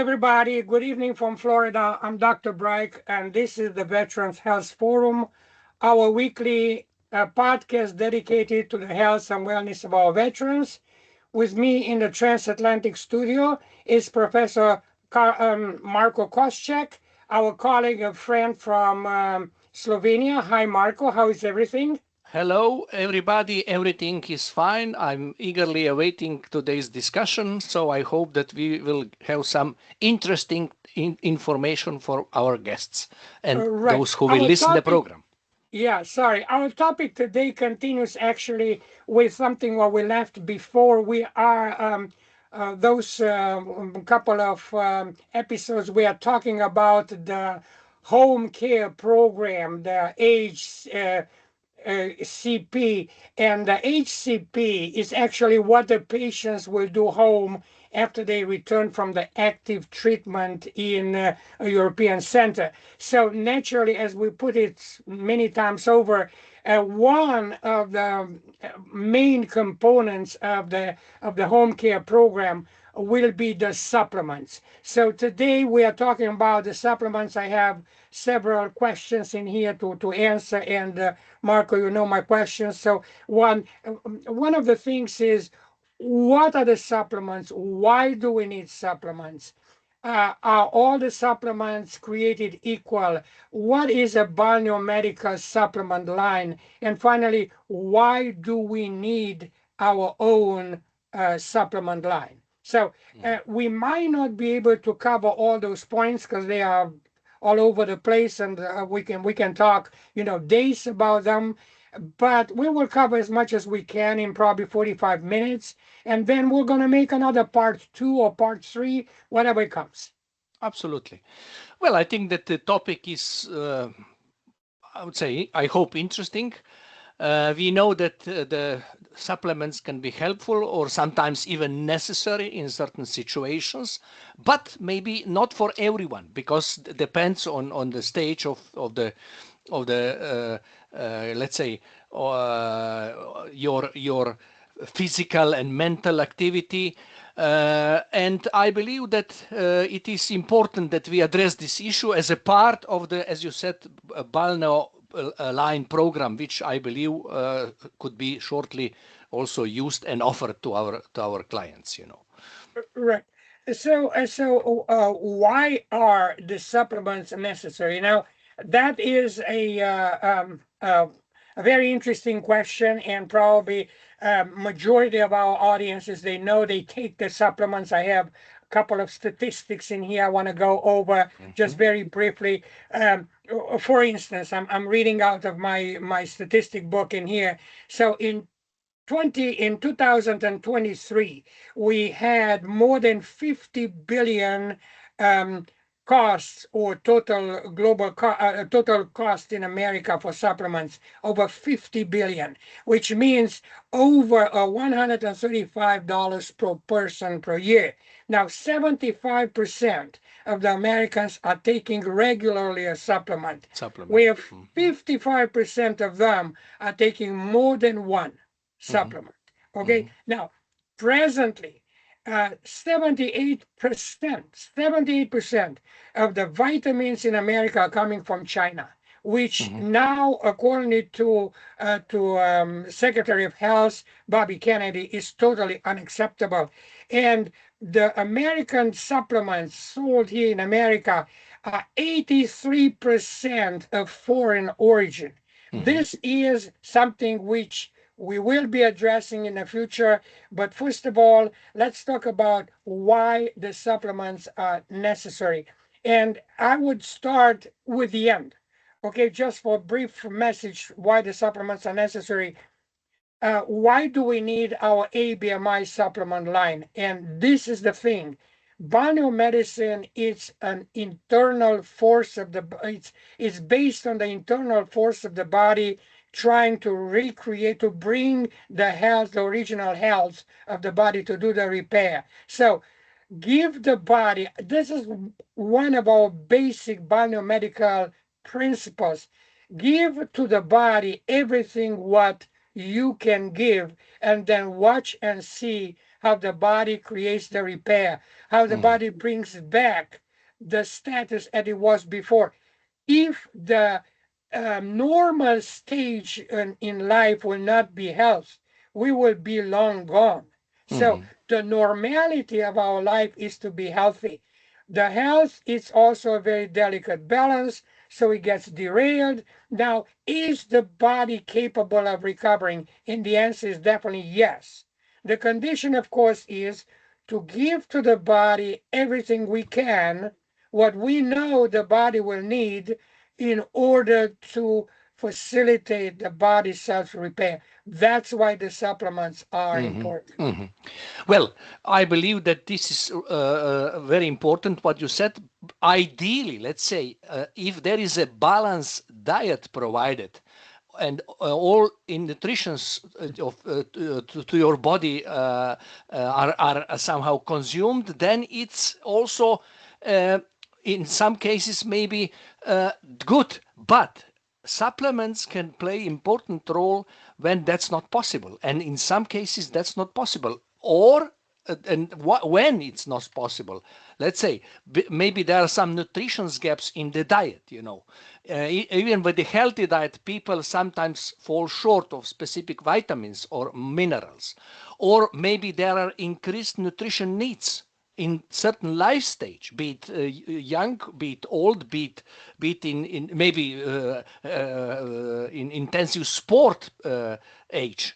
everybody. Good evening from Florida. I'm Dr. Bright, and this is the Veterans Health Forum, our weekly podcast dedicated to the health and wellness of our veterans. With me in the transatlantic studio is Professor Marko Koschek, our colleague and friend from Slovenia. Hi, Marko. How is everything? Hello, everybody. Everything is fine. I'm eagerly awaiting today's discussion, so I hope that we will have some interesting information for our guests and Right. those who will Our listen to the topic program. Yeah, sorry. Our topic today continues actually with something what we left before. We are those couple of episodes we are talking about the home care program, the CP, and the HCP is actually what the patients will do home after they return from the active treatment in a European center. So naturally, as we put it many times over, one of the main components of the home care program will be the supplements. So today we are talking about the supplements. I have several questions in here to answer, and Marko, you know my questions. So one of the things is, what are the supplements? Why do we need supplements? Are all the supplements created equal? What is a biomedical supplement line? And finally, why do we need our own supplement line? So we might not be able to cover all those points because they are all over the place, and we can talk days about them. But we will cover as much as we can in probably 45 minutes, and then we're going to make another part 2 or part 3, whatever it comes. Absolutely. Well, I think that the topic is, I would say, I hope interesting. We know that the supplements can be helpful or sometimes even necessary in certain situations, but maybe not for everyone because it depends on the stage of the let's say your physical and mental activity. And I believe that it is important that we address this issue as a part of the, as you said, BALNEO line program, which I believe could be shortly also used and offered to our clients. Right. Why are the supplements necessary? Now, that is a very interesting question, and probably majority of our audiences, they know they take the supplements. I have a couple of statistics in here I want to go over just very briefly. For instance, I'm reading out of my statistic book in here. So in 2023, we had more than 50 billion costs, or total cost in America for supplements, over 50 billion, which means over $135 per person per year. Now, 75% of the Americans are taking regularly a supplement, where 55% of them are taking more than one supplement. Okay. Now, presently, 78% of the vitamins in America are coming from China, which now, according to Secretary of Health Bobby Kennedy, is totally unacceptable. And the American supplements sold here in America are 83% of foreign origin. This is something which we will be addressing in the future. But first of all, let's talk about why the supplements are necessary. And I would start with the end. Okay, just for a brief message why the supplements are necessary. Why do we need our ABMI supplement line? And this is the thing. Biomedicine is an internal force of the, it's based on the internal force of the body, trying to recreate, to bring the health, the original health of the body, to do the repair. So give the body, this is one of our basic biomedical principles. Give to the body everything what you can give, and then watch and see how the body creates the repair, how the body brings back the status as it was before. If the normal stage in life will not be health, we will be long gone. So the normality of our life is to be healthy. The health is also a very delicate balance, so it gets derailed. Now, is the body capable of recovering? And the answer is definitely yes. The condition, of course, is to give to the body everything we can, what we know the body will need in order to facilitate the body's self-repair. That's why the supplements are important. Well, I believe that this is very important what you said. Ideally, let's say, if there is a balanced diet provided, and all in nutritions to your body are somehow consumed, then it's also in some cases maybe good. But supplements can play important role when that's not possible, and in some cases that's not possible, or when it's not possible. Let's say maybe there are some nutrition gaps in the diet, even with the healthy diet, people sometimes fall short of specific vitamins or minerals, or maybe there are increased nutrition needs in certain life stage, be it young, be it old, be it in maybe in intensive sport age,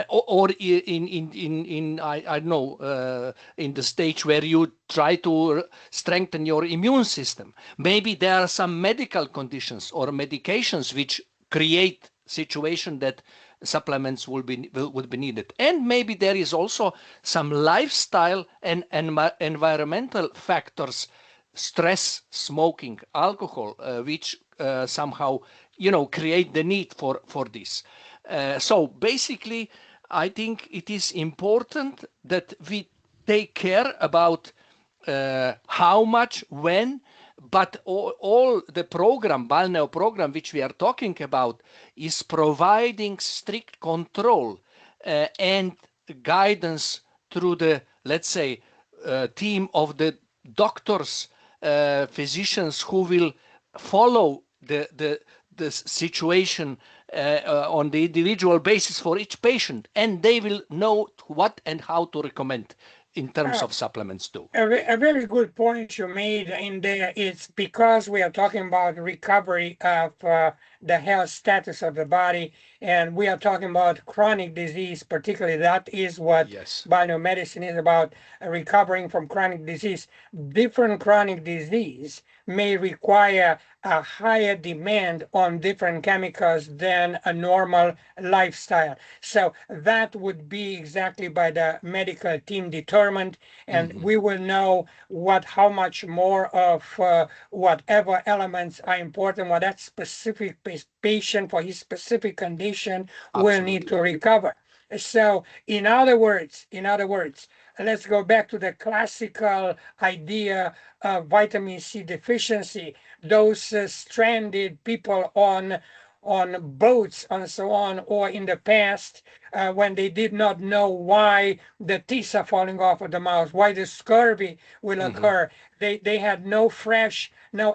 or in I don't know, in the stage where you try to strengthen your immune system. Maybe there are some medical conditions or medications which create situation that supplements would be needed. And maybe there is also some lifestyle and environmental factors, stress, smoking, alcohol, which somehow create the need for this. So basically, I think it is important that we take care about how much, when, but all the program, BALNEO program, which we are talking about, is providing strict control and guidance through the, let's say, team of the doctors, physicians who will follow the situation on the individual basis for each patient, and they will know what and how to recommend in terms of supplements too. A very good point you made in there. It's because we are talking about recovery of the health status of the body, and we are talking about chronic disease, particularly. That is what biomedicine is about, recovering from chronic disease. Different chronic disease may require a higher demand on different chemicals than a normal lifestyle. So that would be exactly by the medical team determined, and we will know how much more of whatever elements are important, what that specific patient for his specific condition will need to recover. So in other words, let's go back to the classical idea of vitamin C deficiency. Those stranded people on boats and so on, or in the past when they did not know why the teeth are falling off of the mouth, why the scurvy will occur. They had no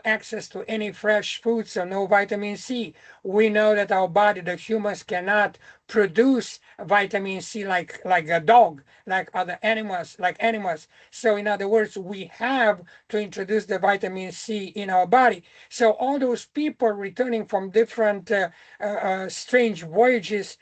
access to any fresh foods, so no vitamin C. We know that our body, the humans, cannot produce vitamin C like a dog, like other animals, So in other words, we have to introduce the vitamin C in our body. So all those people returning from different strange voyages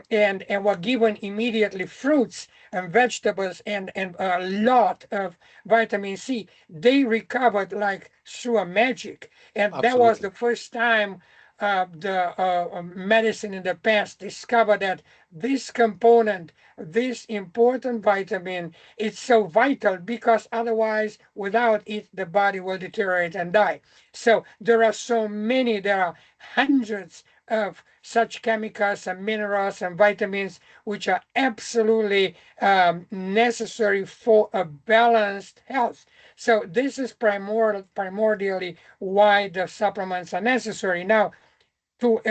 and were given immediately fruits and vegetables and a lot of vitamin C, they recovered like through a magic. And that was the first time the medicine in the past discovered that this component, this important vitamin, is so vital, because otherwise, without it, the body will deteriorate and die. So there are there are hundreds of such chemicals and minerals and vitamins which are absolutely necessary for a balanced health. So this is primordially why the supplements are necessary. Now, to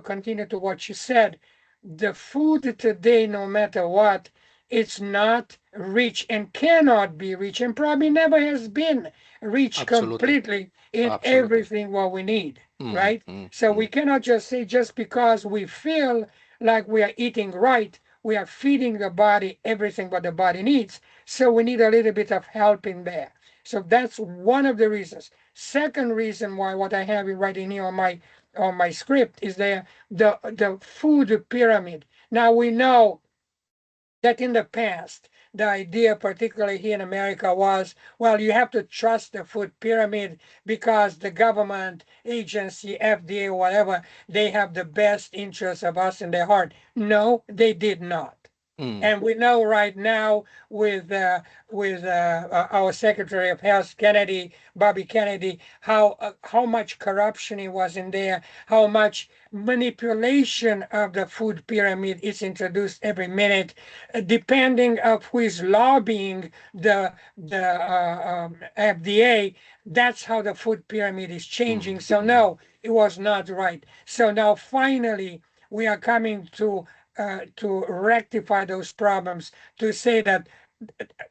continue to what you said, the food today, no matter what, it's not rich and cannot be rich and probably never has been rich Absolutely. completely in Absolutely. everything what we need, Mm, right? mm, So we mm. cannot just say just because we feel like we are eating right, we are feeding the body everything what the body needs. So we need a little bit of help in there. So that's one of the reasons. Second reason why what I have right in here on my script is the food pyramid. Now we know that in the past, the idea, particularly here in America, was, well, you have to trust the food pyramid because the government agency, FDA, whatever, they have the best interests of us in their heart. No, they did not. Mm. And we know right now with our Secretary of Health, Kennedy, Bobby Kennedy, how much corruption it was in there, how much manipulation of the food pyramid is introduced every minute, depending of who is lobbying the FDA. That's how the food pyramid is changing. Mm. So no, it was not right. So now finally we are coming to rectify those problems, to say that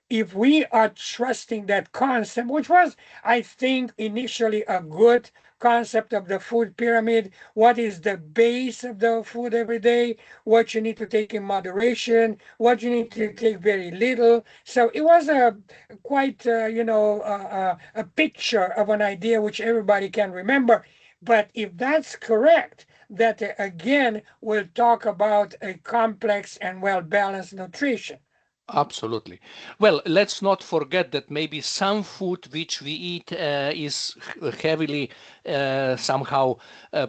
if we are trusting that concept, which was, I think, initially a good concept of the food pyramid, what is the base of the food every day, what you need to take in moderation, what you need to take very little. So it was a quite, a picture of an idea which everybody can remember. But if that's correct, that again will talk about a complex and well-balanced nutrition. Absolutely. Well, let's not forget that maybe some food which we eat is heavily somehow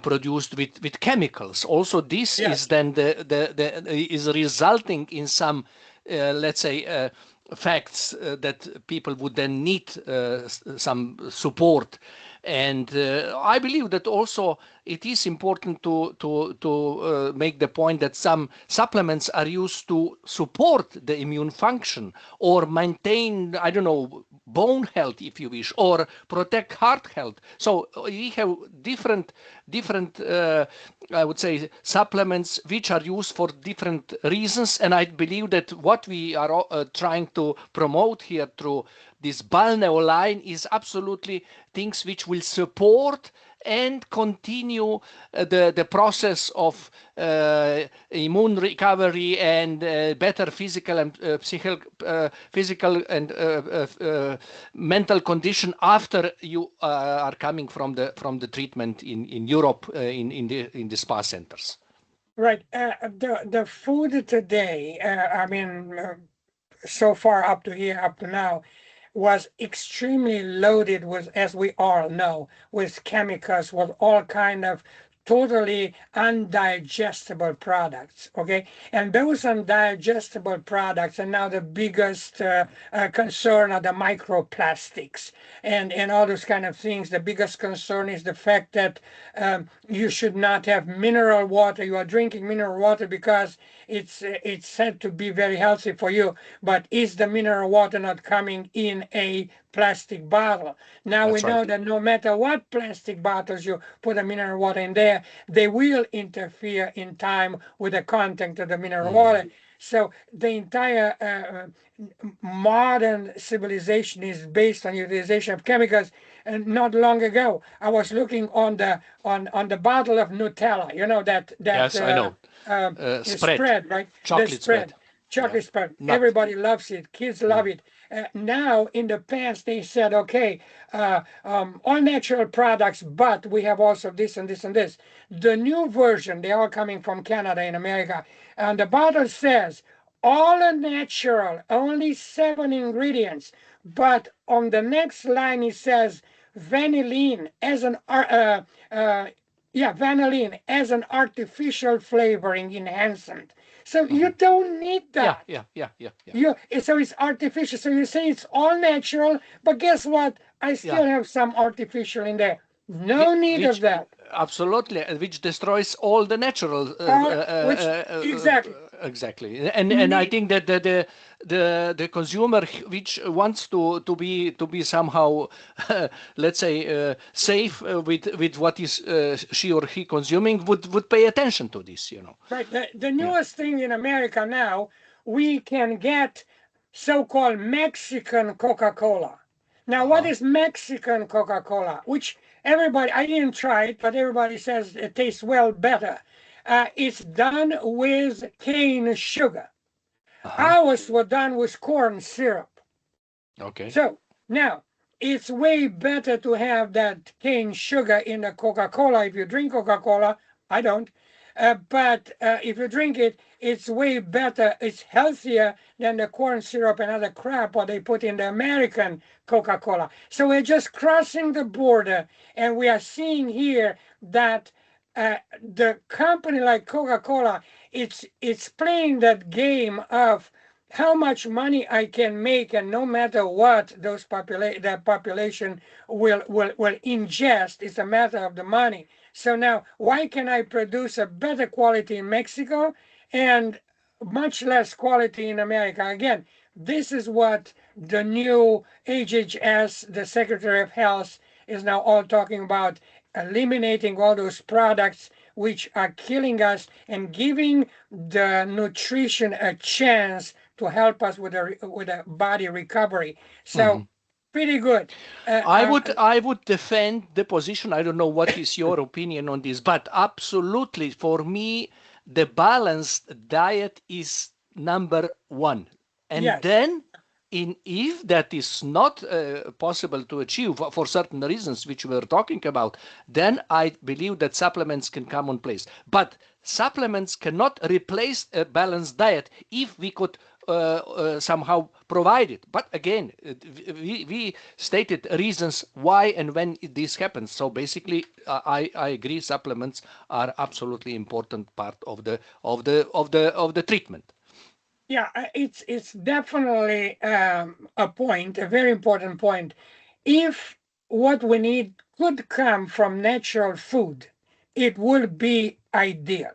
produced with chemicals. Also, this is Yes. then is resulting in some, let's say, facts that people would then need some support. And I believe that also it is important to make the point that some supplements are used to support the immune function or maintain, I don't know, bone health, if you wish, or protect heart health. So we have different I would say supplements which are used for different reasons, and I believe that what we are trying to promote here through this BALNEO line is absolutely things which will support and continue the process of immune recovery and better physical and physical and mental condition after you are coming from the treatment in Europe in the spa centers. Right. The food today, I mean, so far up to here, up to now, was extremely loaded with, as we all know, with chemicals, with all kind of totally undigestible products. Okay, and those undigestible products are now the biggest concern are the microplastics and all those kind of things. The biggest concern is the fact that you should not have mineral water. You are drinking mineral water because it's said to be very healthy for you, but is the mineral water not coming in a plastic bottle? Now we That's know right. that no matter what plastic bottles you put the mineral water in there, they will interfere in time with the content of the mineral Mm. water. So the entire modern civilization is based on utilization of chemicals. And not long ago, I was looking on the bottle of Nutella. You know that Yes, I know. uh, Spread, spread, right? The chocolate spread. spread, Yeah, chocolate spread. nut. Everybody loves it. Kids Mm. love it. Now, in the past, they said, okay, all natural products, but we have also this and this and this. The new version, they are coming from Canada and America, and the bottle says all are natural, only 7 ingredients. But on the next line, it says vanillin as an vanillin as an artificial flavoring enhancement. So you Mhm. don't need Yeah, that. yeah, yeah, yeah, yeah, So it's artificial. So you say it's all natural, but guess what? I yeah. still have some artificial in there. No need of Which that. absolutely, which destroys all the natural. Which exactly. Exactly, and I Me, think that the consumer which wants to be somehow, let's say, safe with what is she or he consuming would pay attention to this. right. The Yeah. newest thing in America now we can get so-called Mexican Coca-Cola. Now, what is Mexican Coca-Cola? Which everybody, I didn't try it, but everybody says it tastes well better. It's done with cane sugar. Ours were done with corn syrup. Okay. So now it's way better to have that cane sugar in a Coca-Cola. If you drink Coca-Cola, I don't. But if you drink it, it's way better. It's healthier than the corn syrup and other crap what they put in the American Coca-Cola. So we're just crossing the border, and we are seeing here that the company like Coca-Cola, it's playing that game of how much money I can make, and no matter what that population will ingest, it's a matter of the money. So now, why can I produce a better quality in Mexico and much less quality in America? Again, this is what the new HHS, the Secretary of Health, is now all talking about, eliminating all those products which are killing us and giving the nutrition a chance to help us with a body recovery. So pretty good. I would defend the position. I don't know what is your opinion on this, but absolutely, for me, the balanced diet is number one. And Yes. then, if that is not possible to achieve for certain reasons which we are talking about, then I believe that supplements can come on place. But supplements cannot replace a balanced diet if we could somehow provide it. But again, we stated reasons why and when this happens. So basically, I agree. Supplements are absolutely important part of the treatment. Yeah, it's definitely a point, a very important point. If what we need could come from natural food, it would be ideal.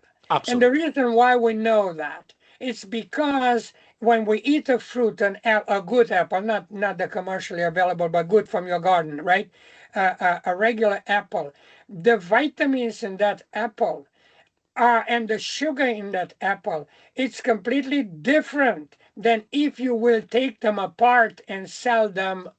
And the Absolutely. reason why we know that, it's because when we eat a fruit, a good apple, not the commercially available, but good from your garden, right? A regular apple, the vitamins in that apple and the sugar in that apple, it's completely different than if you will take them apart and sell them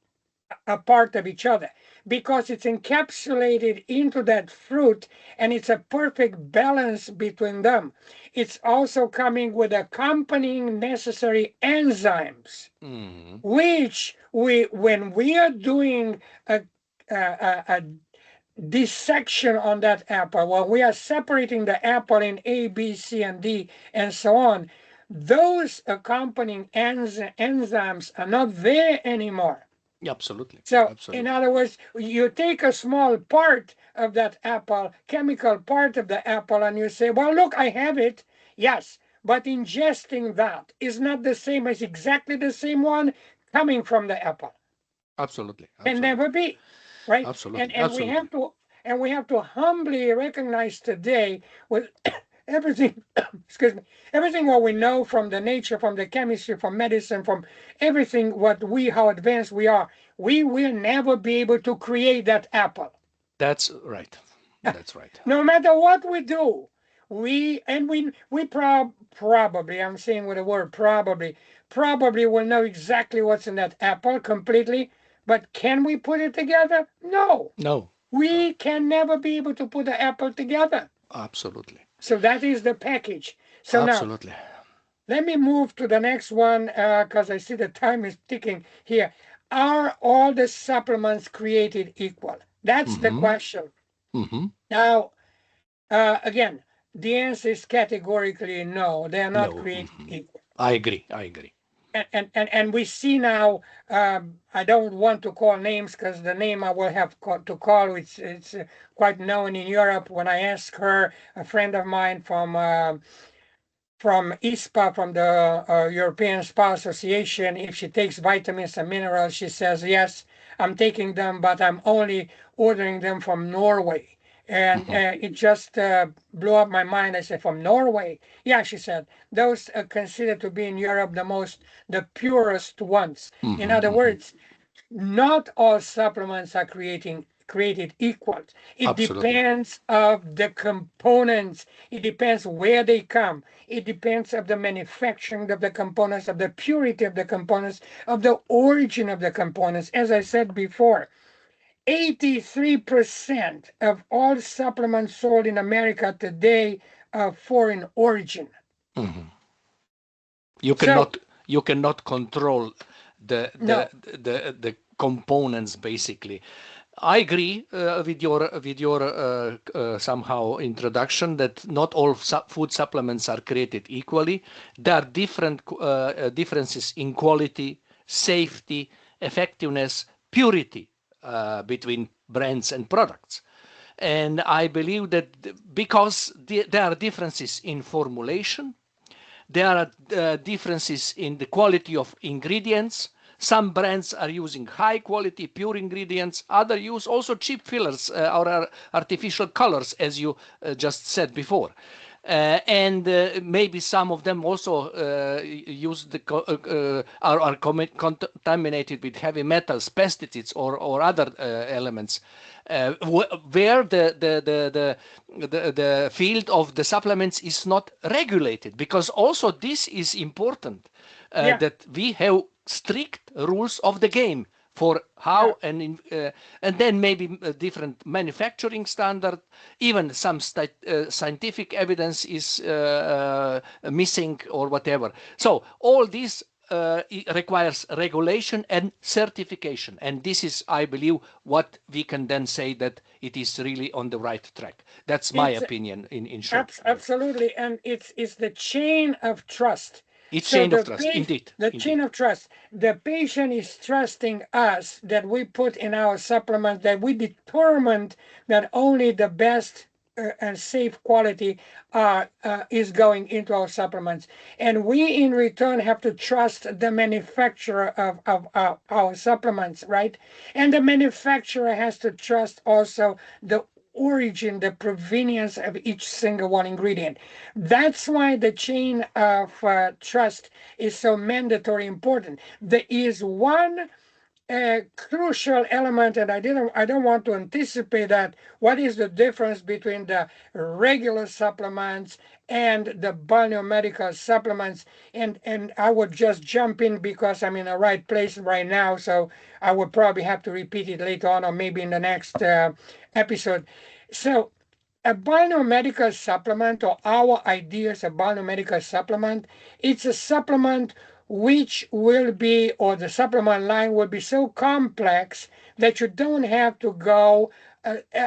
a part of each other, because it's encapsulated into that fruit and it's a perfect balance between them. It's also coming with accompanying necessary enzymes, which when we are doing a dissection on that apple, when we are separating the apple in A, B, C, and D, and so on, those accompanying enzymes are not there anymore. Absolutely. So, Absolutely. in other words, you take a small part of that apple, chemical part of the apple, and you say, well, look, I have it. Yes, but ingesting that is not the same as exactly the same one coming from the apple. Absolutely. Can never be, right? Absolutely. And we have to humbly recognize today with everything, excuse me, everything what we know from the nature, from the chemistry, from medicine, from everything how advanced we are, we will never be able to create that apple. That's right. That's right. No matter what we do, we probably, I'm saying with the word probably will know exactly what's in that apple completely, but can we put it together? No. No. We can never be able to put the apple together. Absolutely. So that is the package. So Absolutely. now, let me move to the next one because I see the time is ticking here. Are all the supplements created equal? That's the question. Now, again, the answer is categorically no. They are not created equal. I agree. I agree. And we see now, I don't want to call names because the name I will have to call, it's quite known in Europe. When I asked her, a friend of mine from ISPA, from the European Spa Association, if she takes vitamins and minerals, she says, yes, I'm taking them, but I'm only ordering them from Norway. And it just blew up my mind. I said, from Norway? Yeah, she said, those are considered to be in Europe the purest ones. In other words, not all supplements are created equal. It Absolutely. depends of the components. It depends where they come. It depends of the manufacturing of the components, of the purity of the components, of the origin of the components. As I said before, 83% of all supplements sold in America today are foreign origin. Mhm. You So, cannot you cannot control no, the components basically. I agree with your somehow introduction that not all food supplements are created equally. There are different differences in quality, safety, effectiveness, purity between brands and products. And I believe that because there are differences in formulation, there are differences in the quality of ingredients. Some brands are using high quality pure ingredients. Others use also cheap fillers or artificial colors, as you just said before. And maybe some of them also use the are contaminated with heavy metals, pesticides, or other elements, where the field of the supplements is not regulated. Because also this is important, yeah, that we have strict rules of the game for yeah. how and then maybe a different manufacturing standard, even some scientific evidence is missing or whatever. So all this requires regulation and certification, and this is, I believe, what we can then say that it is really on the right track. That's my It's opinion in short. absolutely, and it's the chain of trust. It's So chain of trust, indeed, the chain indeed. of trust. The patient is trusting us that we put in our supplement, that we determined that only the best and safe quality is going into our supplements, and we in return have to trust the manufacturer of our supplements, right? And the manufacturer has to trust also the origin, the provenience of each single one ingredient. That's why the chain of trust is so mandatory important. There is one crucial element, and I don't want to anticipate that. What is the difference between the regular supplements and the biomedical supplements? And I would just jump in because I'm in the right place right now, so I would probably have to repeat it later on or maybe in the next episode. So a biomedical supplement, or our ideas of biomedical supplement, it's a supplement which will be, or the supplement line will be so complex that you don't have to go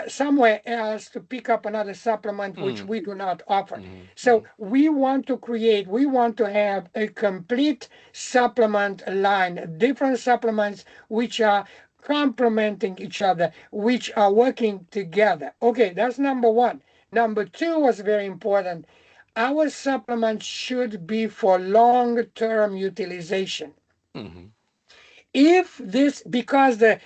somewhere else to pick up another supplement which Mm, we do not offer. mm, So mm. we want to have a complete supplement line, different supplements which are complementing each other, which are working together. Okay, that's number one. Number two was very important. Our supplements should be for long-term utilization. Mhm. If this, because the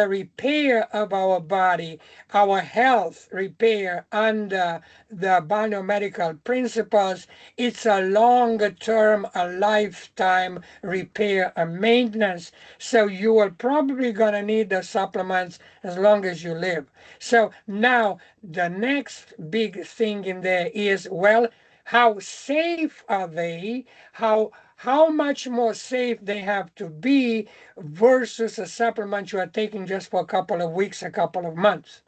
repair of our body, our health repair under the biomedical principles, it's a longer term, a lifetime repair and maintenance. So you are probably going to need the supplements as long as you live. So now the next big thing in there is, well, how safe are they? How much more safe they have to be versus a supplement you are taking just for a couple of weeks, a couple of months.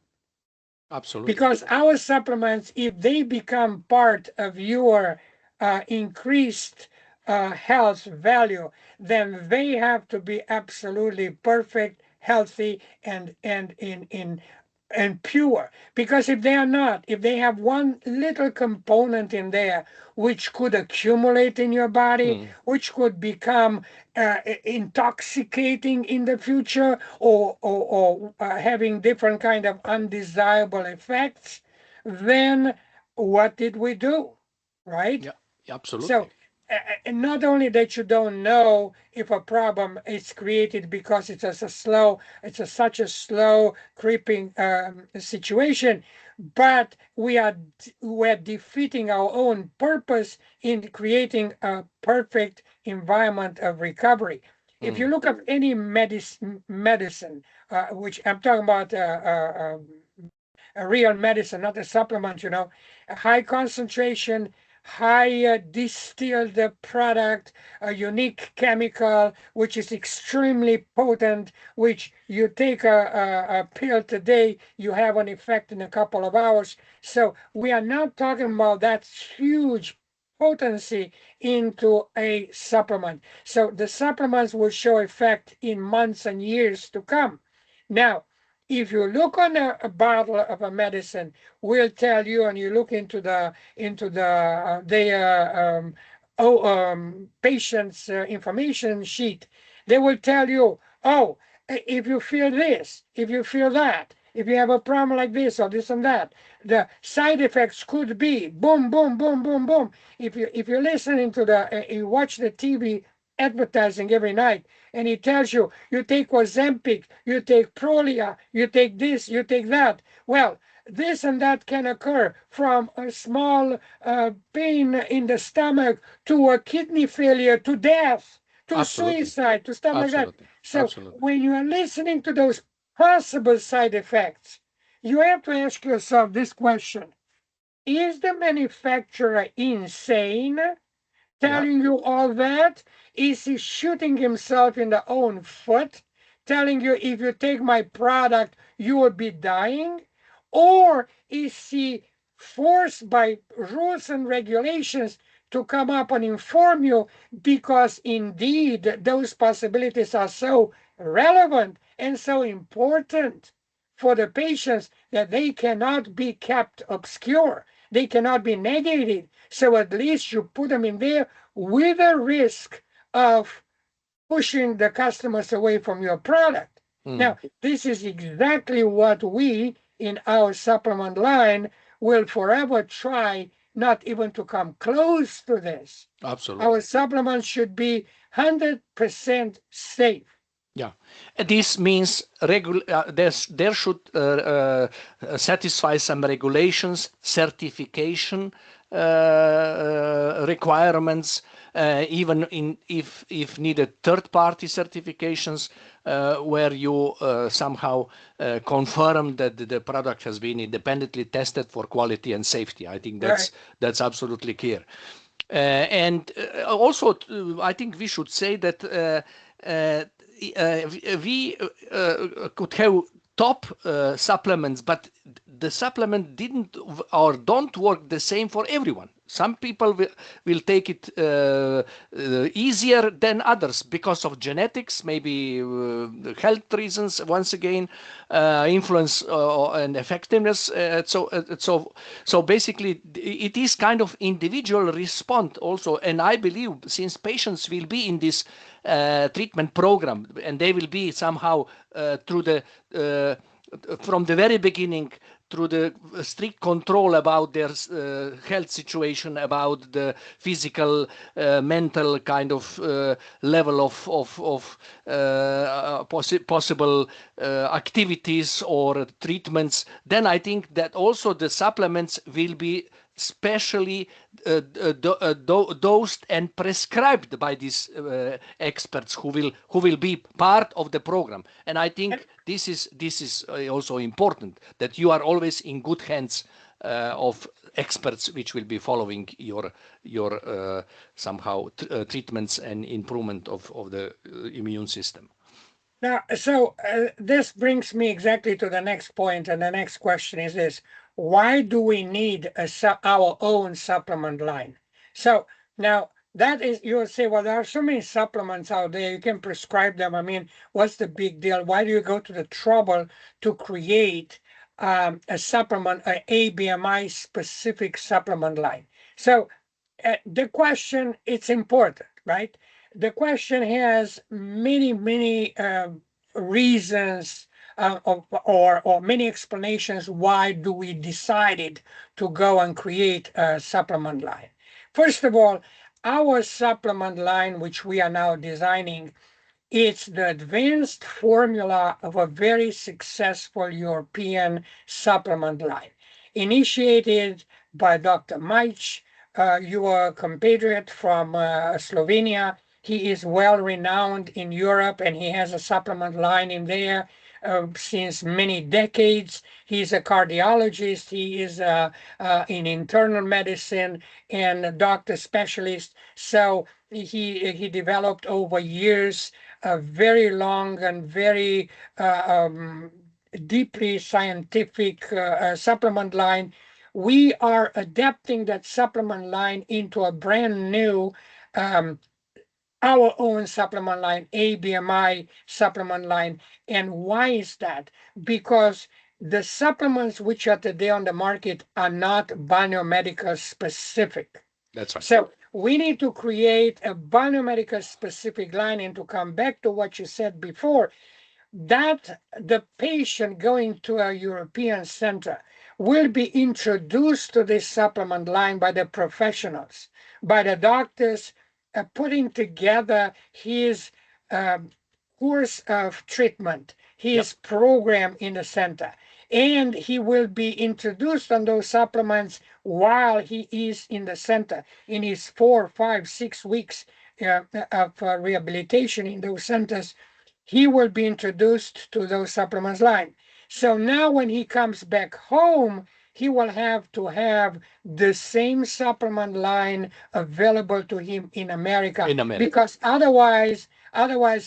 Absolutely. Because our supplements, if they become part of your increased health value, then they have to be absolutely perfect, healthy, and in and pure. Because if they are not, if they have one little component in there which could accumulate in your body, Mm, which could become intoxicating in the future, or having different kind of undesirable effects, then what did we do, right? yeah, So absolutely. and not only that you don't know if a problem is created because such a slow creeping situation, but we're defeating our own purpose in creating a perfect environment of recovery. If you look up any medicine, which I'm talking about a real medicine, not a supplement, you know, a high concentration, high distilled product, a unique chemical, which is extremely potent, which you take a pill today, you have an effect in a couple of hours. So we are not talking about that huge potency into a supplement. So the supplements will show effect in months and years to come. Now, if you look on a bottle of a medicine, we'll tell you, and you look into the patient's information sheet, they will tell you, oh, if you feel this, if you feel that, if you have a problem like this or this and that, the side effects could be boom, boom, boom, boom, boom. If you're listening to you watch the TV advertising every night, and it tells you, you take Ozempic, you take Prolia, you take this, you take that. Well, this and that can occur from a small pain in the stomach to a kidney failure to death to Absolutely. suicide to stuff like that. Absolutely. So Absolutely. when you are listening to those possible side effects, you have to ask yourself this question: is the manufacturer insane telling you all that? Is he shooting himself in the own foot, telling you if you take my product, you will be dying? Or is he forced by rules and regulations to come up and inform you because indeed those possibilities are so relevant and so important for the patients that they cannot be kept obscure? They cannot be negated. So at least you put them in there with a risk of pushing the customers away from your product. Now, this is exactly what we in our supplement line will forever try not even to come close to this. Absolutely. Our supplements should be 100% safe. Yeah, this means there should satisfy some regulations, certification requirements, even if needed third-party certifications, where you somehow confirm that the product has been independently tested for quality and safety. I think that's absolutely clear. And also, I think we should say that we could have top supplements, but the supplement didn't or don't work the same for everyone. Some people will take it easier than others because of genetics, maybe health reasons, once again, influence and effectiveness. So basically, it is kind of individual response also. And I believe since patients will be in this treatment program and they will be somehow through the from the very beginning through the strict control about their health situation, about the physical, mental kind of level of possible activities or treatments, then I think that also the supplements will be specially dosed and prescribed by these experts who will be part of the program. And I think this is also important, that you are always in good hands of experts which will be following your somehow treatments and improvement of the immune system. Now, so this brings me exactly to the next point, and the next question is this: why do we need our own supplement line? So now that is, you'll say, well, there are so many supplements out there, you can prescribe them. I mean, what's the big deal? Why do you go to the trouble to create a supplement, an ABMI specific supplement line? So the question, it's important, right? The question has many reasons or many explanations why do we decided to go and create a supplement line. First of all, our supplement line, which we are now designing, it's the advanced formula of a very successful European supplement line, initiated by Dr. Maj, your compatriot from Slovenia. He is well renowned in Europe, and he has a supplement line in there since many decades. He's a cardiologist. He is in internal medicine and a doctor specialist. So he developed over years a very long and very deeply scientific supplement line. We are adapting that supplement line into a brand new our own supplement line, ABMI supplement line. And why is that? Because the supplements which are today on the market are not biomedical specific. That's right. So we need to create a biomedical specific line. And to come back to what you said before, that the patient going to a European center will be introduced to this supplement line by the professionals, by the doctors, putting together his course of treatment, his program in the center. And he will be introduced on those supplements while he is in the center in his 4, 5, 6 weeks of rehabilitation in those centers. He will be introduced to those supplements line. So now when he comes back home, he will have to have the same supplement line available to him in America. Because otherwise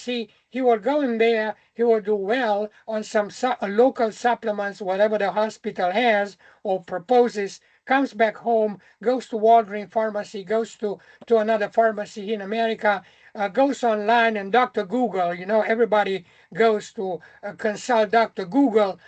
he will go in there, he will do well on some local supplements, whatever the hospital has or proposes, comes back home, goes to Walgreens pharmacy, goes to another pharmacy in America, goes online and Dr. Google, everybody goes to consult Dr. Google.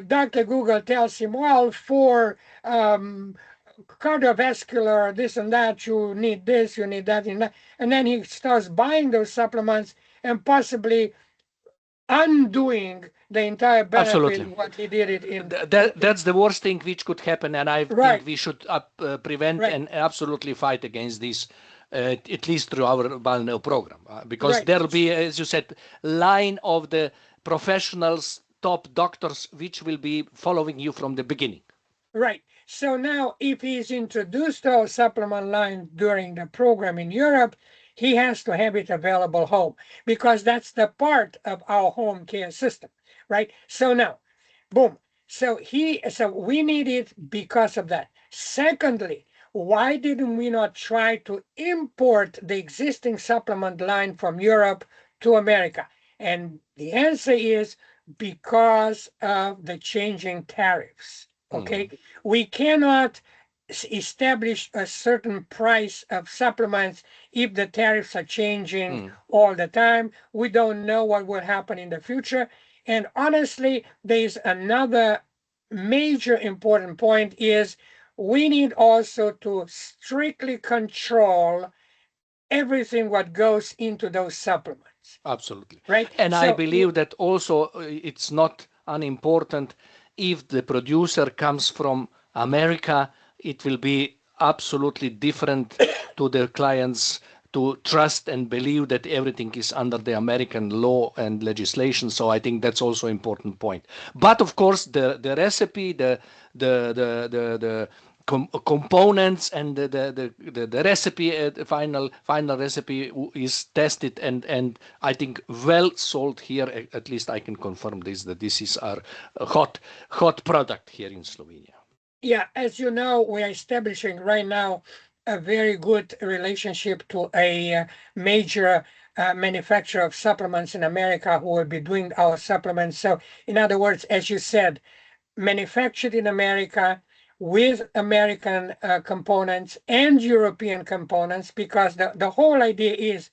Dr. Google tells him, well, for cardiovascular, this and that, you need this, you need that, and then he starts buying those supplements and possibly undoing the entire benefit. Absolutely. What he did it in. That's the worst thing which could happen, and I think we should prevent and absolutely fight against this. At least through our BALNEO program, because there will be, as you said, line of the professionals, top doctors, which will be following you from the beginning. Right. So now, if he is introduced to our supplement line during the program in Europe, he has to have it available home, because that's the part of our home care system, right? So now, boom. So we need it because of that. Secondly, why didn't we not try to import the existing supplement line from Europe to America? And the answer is because of the changing tariffs. Okay, we cannot establish a certain price of supplements if the tariffs are changing all the time. We don't know what will happen in the future. And honestly, there's another major important point is we need also to strictly control everything what goes into those supplements. Absolutely. Right. And I believe that also it's not unimportant if the producer comes from America, it will be absolutely different to the clients to trust and believe that everything is under the American law and legislation. So I think that's also an important point. But of course, the recipe, the components and the recipe, final recipe is tested and I think well sold here. At least I can confirm this, that this is our hot product here in Slovenia. Yeah, as you know, we are establishing right now a very good relationship to a major manufacturer of supplements in America who will be doing our supplements. So in other words, as you said, manufactured in America with American components and European components, because the whole idea is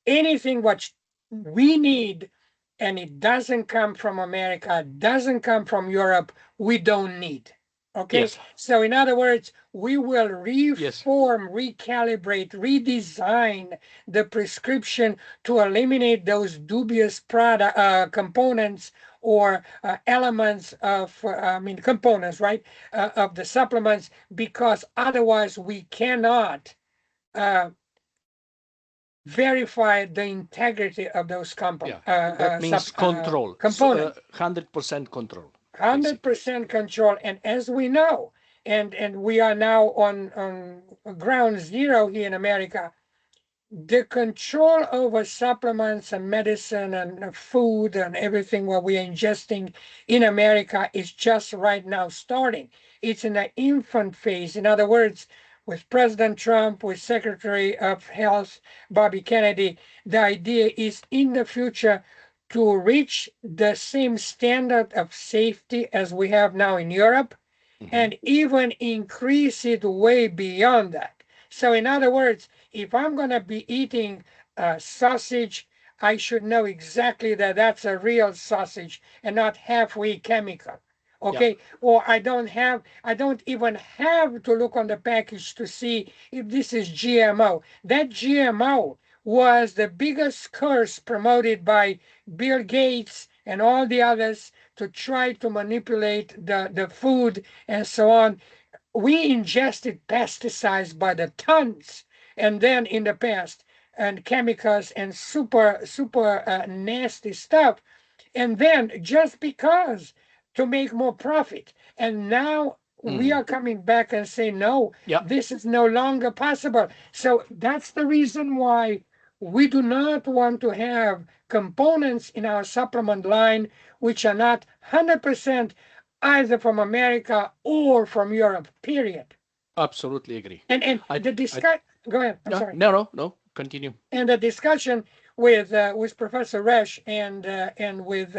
anything what we need and it doesn't come from America, doesn't come from Europe, we don't need. Okay, yes. So in other words, we will reform, recalibrate, redesign the prescription to eliminate those dubious product components or elements of, components, right, of the supplements, because otherwise we cannot verify the integrity of those components. That means control, components. 100% control. 100% control. And as we know, and we are now on ground zero here in America, the control over supplements and medicine and food and everything what we are ingesting in America is just right now starting. It's in the infant phase. In other words, with President Trump, with Secretary of Health Bobby Kennedy, the idea is in the future to reach the same standard of safety as we have now in Europe, and even increase it way beyond that. So in other words, if I'm going to be eating sausage, I should know exactly that that's a real sausage and not halfway chemical. Okay, or I don't even have to look on the package to see if this is GMO. That GMO was the biggest curse promoted by Bill Gates and all the others to try to manipulate the food and so on. We ingested pesticides by the tons, and then in the past, and chemicals and super nasty stuff, and then just because to make more profit. And now we are coming back and say, no, this is no longer possible. So that's the reason why we do not want to have components in our supplement line which are not 100% either from America or from Europe, period. Absolutely agree. And the discussion, go ahead, I'm sorry. No, continue. And the discussion with Professor Resch and with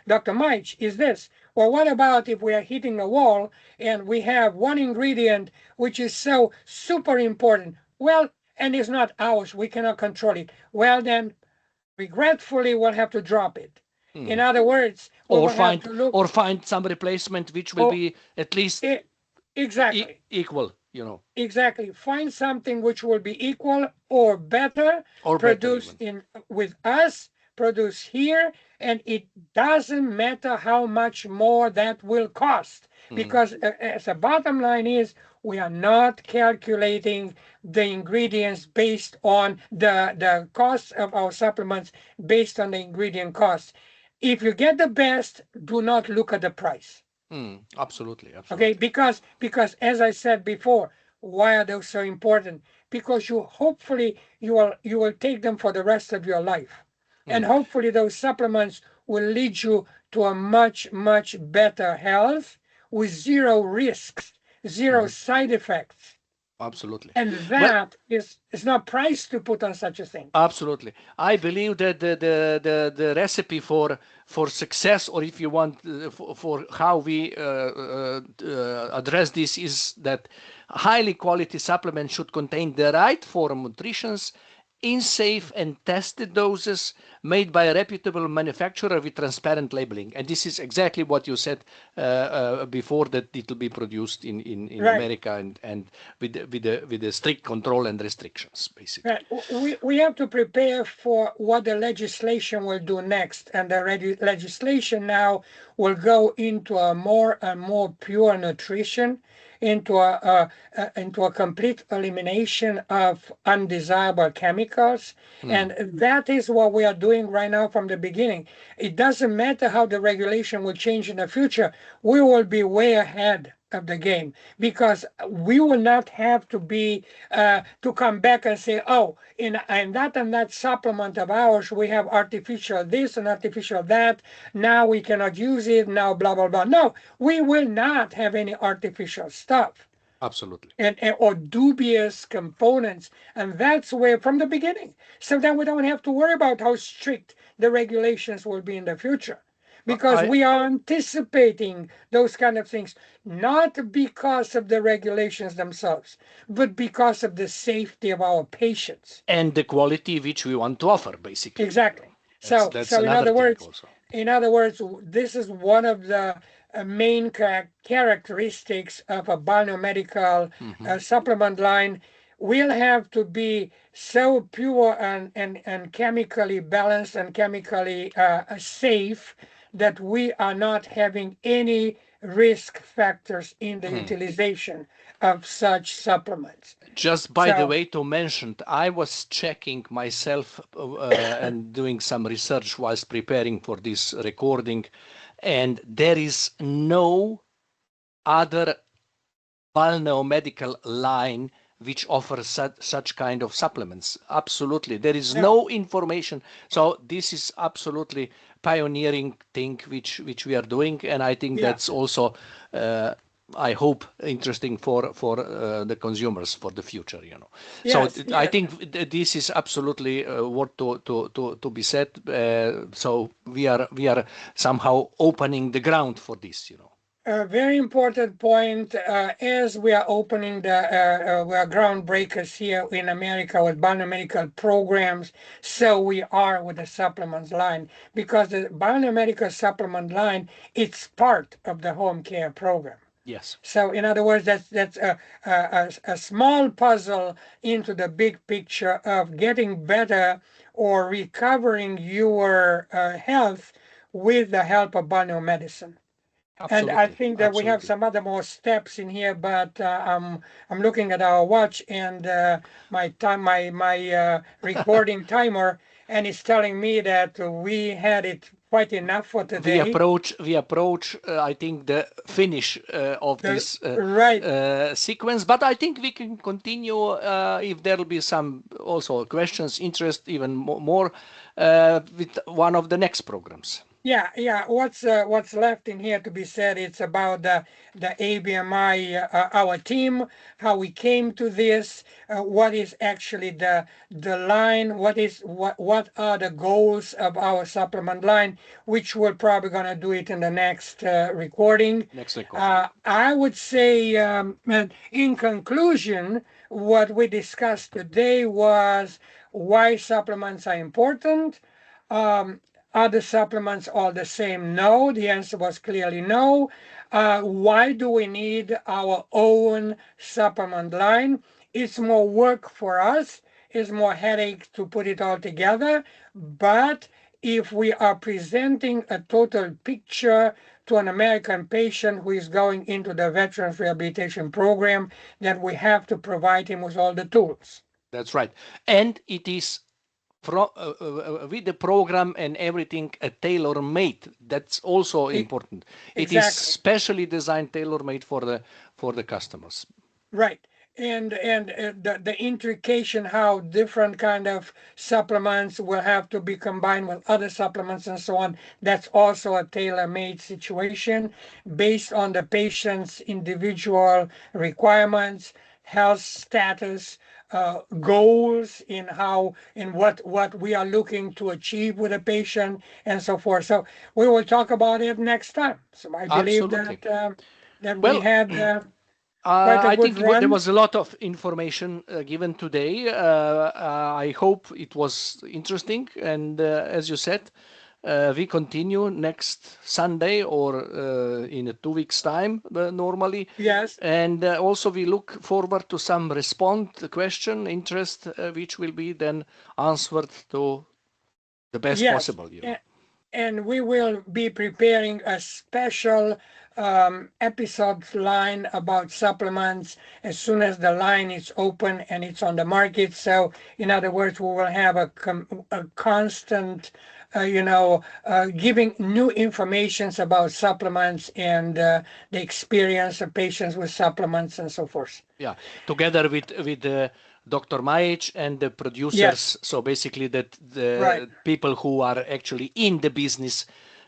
Dr. Meich is this. Well, what about if we are hitting a wall and we have one ingredient which is so super important? Well, and it's not ours, we cannot control it. Well, then, regretfully, we'll have to drop it. In other words, or find some replacement which will be at least exactly equal. Exactly. Find something which will be equal or better, or produced with us, produced here, and it doesn't matter how much more that will cost, because as a bottom line is, we are not calculating the ingredients based on the cost of our supplements based on the ingredient costs. If you get the best, do not look at the price. Absolutely. Okay, because as I said before, why are those so important? Because you will take them for the rest of your life, and hopefully those supplements will lead you to a much better health with zero risks, zero side effects. Absolutely. And that is not priced to put on such a thing. Absolutely. I believe that the recipe for success, or if you want, for how we address this, is that highly quality supplements should contain the right form of nutrition in safe and tested doses made by a reputable manufacturer with transparent labeling. And this is exactly what you said before, that it will be produced in right. America and with the strict control and restrictions, basically. Right. We have to prepare for what the legislation will do next. And the legislation now will go into a more and more pure nutrition, into a complete elimination of undesirable chemicals. And that is what we are doing right now from the beginning. It doesn't matter how the regulation will change in the future. We will be way ahead of the game, because we will not have to be to come back and say, oh, in that supplement of ours we have artificial this and artificial that, now we cannot use it, now blah blah blah. No, we will not have any artificial stuff. Absolutely. And or dubious components, and that's where from the beginning, so then we don't have to worry about how strict the regulations will be in the future, because we are anticipating those kind of things, not because of the regulations themselves, but because of the safety of our patients. And the quality which we want to offer, basically. Exactly. So in other words, this is one of the main characteristics of a biomedical supplement line. We'll have to be so pure and chemically balanced and chemically safe that we are not having any risk factors in the utilization of such supplements. Just by the way, to mention, I was checking myself and doing some research whilst preparing for this recording, and there is no other BALNEO medical line which offer such kind of supplements. Absolutely. There is no information. So this is absolutely pioneering thing which we are doing. And I think that's also, I hope, interesting for the consumers for the future, you know. Yes, I think this is absolutely what to be said. So we are somehow opening the ground for this, you know. A very important point, as we are opening we are groundbreakers here in America with biomedical programs, so we are with the supplements line, because the biomedical supplement line, it's part of the home care program. Yes. So in other words, that's a small puzzle into the big picture of getting better or recovering your health with the help of biomedicine. And I think that we have some other more steps in here, but I'm looking at our watch and my recording timer, and it's telling me that we had it quite enough for today. We approach I think the finish of this sequence, but I think we can continue if there will be some also questions, interest even more with one of the next programs. Yeah. What's left in here to be said? It's about the ABMI, our team, how we came to this, what is actually the line, what are the goals of our supplement line, which we're probably gonna do it in the next recording. I would say, in conclusion, what we discussed today was why supplements are important. Are the supplements all the same? No. The answer was clearly no. Why do we need our own supplement line? It's more work for us. It's more headache to put it all together. But if we are presenting a total picture to an American patient who is going into the Veterans Rehabilitation Program, then we have to provide him with all the tools. That's right. And it is with the program and everything tailor-made. That's also important. It is specially designed, tailor-made for the customers. Right. And the intrication, how different kind of supplements will have to be combined with other supplements and so on, that's also a tailor-made situation based on the patient's individual requirements, health status, goals in what we are looking to achieve with a patient and so forth. So we will talk about it next time. So I believe that we had I think there was a lot of information given today. I hope it was interesting, and as you said, we continue next Sunday or in 2 weeks' time normally. Yes. And also we look forward to some question, interest, which will be then answered to the best possible. You know. And we will be preparing a special episode line about supplements as soon as the line is open and it's on the market. So in other words, we will have a constant giving new informations about supplements and the experience of patients with supplements and so forth. Yeah, together with Dr. Majic and the producers. So basically that the people who are actually in the business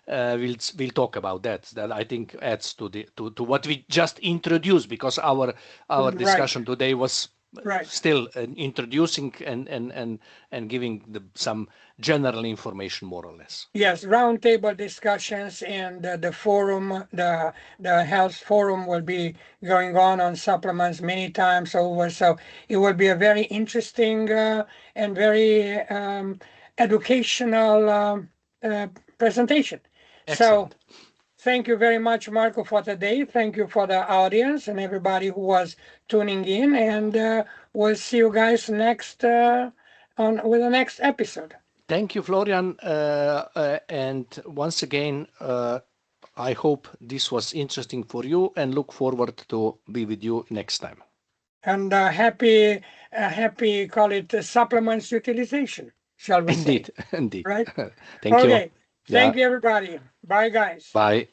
will talk about that. That I think adds to what we just introduced, because our discussion today was still introducing and giving some general information, more or less. Yes, roundtable discussions, and the forum, the health forum will be going on supplements many times over. So it will be a very interesting and very educational presentation. Excellent. So thank you very much, Marco, for today. Thank you for the audience and everybody who was tuning in. And we'll see you guys next with the next episode. Thank you, Florian. And once again, I hope this was interesting for you, and look forward to be with you next time. And happy, call it supplements utilization, shall we say? Indeed. Right? Thank you. Okay. Thank you, everybody. Bye, guys. Bye.